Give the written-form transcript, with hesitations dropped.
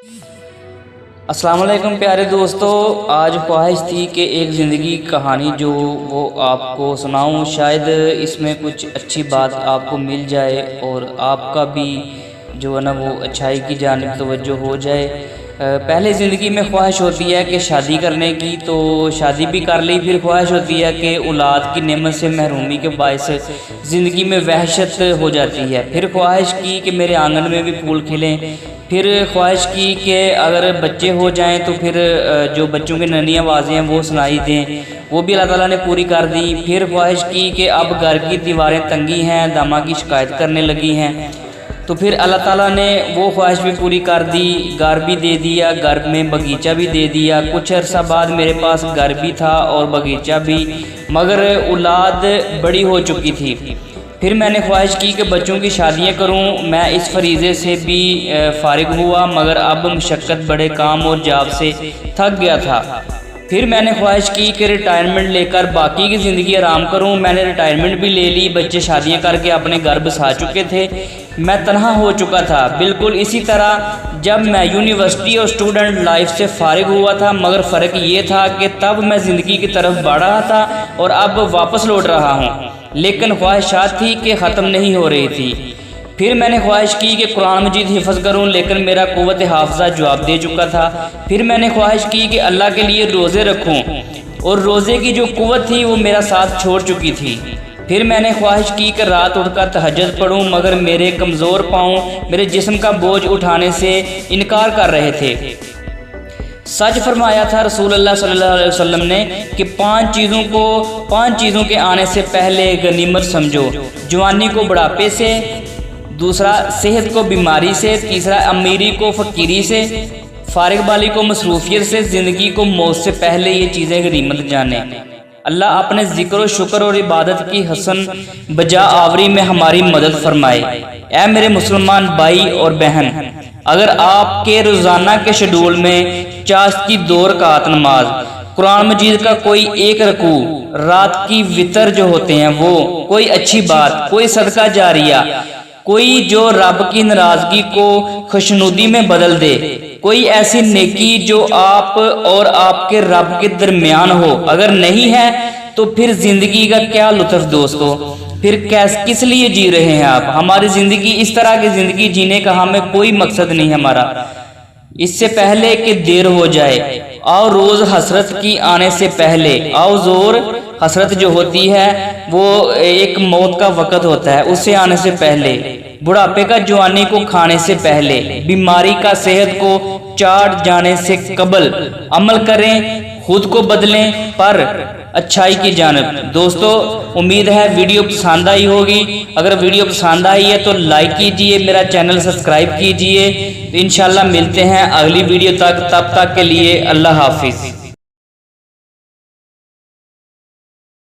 अस्सलाम वालेकुम प्यारे दोस्तों, आज ख्वाहिश थी कि एक ज़िंदगी की कहानी जो वो आपको सुनाऊं। शायद इसमें कुछ अच्छी बात आपको मिल जाए और आपका भी जो है ना वो अच्छाई की जानिब तवज्जो हो जाए। पहले ज़िंदगी में ख्वाहिश होती है कि शादी करने की, तो शादी भी कर ली। फिर ख्वाहिश होती है कि औलाद की नेमत से महरूमी के बायस ज़िंदगी में वहशत हो जाती है। फिर ख्वाहिश की कि मेरे आंगन में भी फूल खिलें। फिर ख्वाहिश की कि अगर बच्चे हो जाएं तो फिर जो बच्चों की नन्ही आवाज़ें हैं वो सुनाई दें, वो भी अल्लाह ताला ने पूरी कर दी। फिर ख्वाहिश की कि अब घर की दीवारें तंगी हैं, दामा की शिकायत करने लगी हैं, तो फिर अल्लाह ताला ने वो ख्वाहिश भी पूरी कर दी। घर भी दे दिया, घर में बगीचा भी दे दिया। कुछ अर्सा बाद मेरे पास घर भी था और बगीचा भी, मगर औलाद बड़ी हो चुकी थी। फिर मैंने ख्वाहिश की कि बच्चों की शादियां करूं। मैं इस फरीज़े से भी फारिग हुआ, मगर अब मशक्क़त बड़े काम और जॉब से थक गया था। फिर मैंने ख्वाहिश की कि रिटायरमेंट लेकर बाकी की ज़िंदगी आराम करूं। मैंने रिटायरमेंट भी ले ली, बच्चे शादियां करके अपने घर बसा चुके थे, मैं तन्हा हो चुका था। बिल्कुल इसी तरह जब मैं यूनिवर्सिटी और स्टूडेंट लाइफ से फारिग हुआ था, मगर फ़र्क ये था कि तब मैं ज़िंदगी की तरफ बढ़ रहा था और अब वापस लौट रहा हूँ, लेकिन ख्वाहिशात थी कि ख़त्म नहीं हो रही थी। फिर मैंने ख्वाहिश की कि कुरान मजीद हिफ्ज़ करूं, लेकिन मेरा क़ुव्वत हाफ़िज़ा जवाब दे चुका था। फिर मैंने ख्वाहिश की कि अल्लाह के लिए रोज़े रखूं, और रोज़े की जो क़ुव्वत थी वो मेरा साथ छोड़ चुकी थी। फिर मैंने ख्वाहिश की कि रात उठकर तहज्जुद पढ़ूं, मगर मेरे कमज़ोर पाँव मेरे जिस्म का बोझ उठाने से इनकार कर रहे थे। सच फरमाया था रसूलुल्लाह सल्लल्लाहु अलैहि वसल्लम ने कि पांच चीज़ों के आने से पहले गनीमत समझो। जवानी को बुढ़ापे से, दूसरा सेहत को बीमारी से, तीसरा अमीरी को फ़कीरी से, फारिग बाली को मसरूफियत से, ज़िंदगी को मौत से पहले ये चीज़ें गनीमत जाने। अल्लाह अपने ज़िक्र और शुक्र और इबादत की हसन बजा आवरी में हमारी मदद फरमाए। ऐ मेरे मुसलमान भाई और बहन, अगर आपके रोज़ाना के शेड्यूल में चाश्त की 2 रकात नमाज, कुरान मजीद का कोई एक रकू, रात की वितर जो होते हैं वो, कोई अच्छी बात, कोई सदका जारिया, कोई जो रब की नाराज़गी को खुशनुदी में बदल दे, कोई ऐसी नेकी जो आप और आपके रब के दरमियान हो, अगर नहीं है तो फिर ज़िंदगी का क्या लुत्फ़ दोस्तों। फिर किस लिए जी रहे हैं आप? हमारी ज़िंदगी, इस तरह की ज़िंदगी जीने का हमें कोई मकसद नहीं हमारा। इससे पहले कि देर हो जाए, आओ रोज़ हसरत की आने से पहले, आओ ज़ोर हसरत जो होती है वो एक मौत का वक़्त होता है, उससे आने से पहले, बुढ़ापे का जवानी को खाने से पहले, बीमारी का सेहत को चाट जाने से कबल अमल करें, खुद को बदलें पर अच्छाई की जानिब। दोस्तों, उम्मीद है वीडियो पसंद आई होगी। अगर वीडियो पसंद आई है तो लाइक कीजिए, मेरा चैनल सब्सक्राइब कीजिए। इंशाल्लाह मिलते हैं अगली वीडियो तक, तब तक के लिए अल्लाह हाफिज़।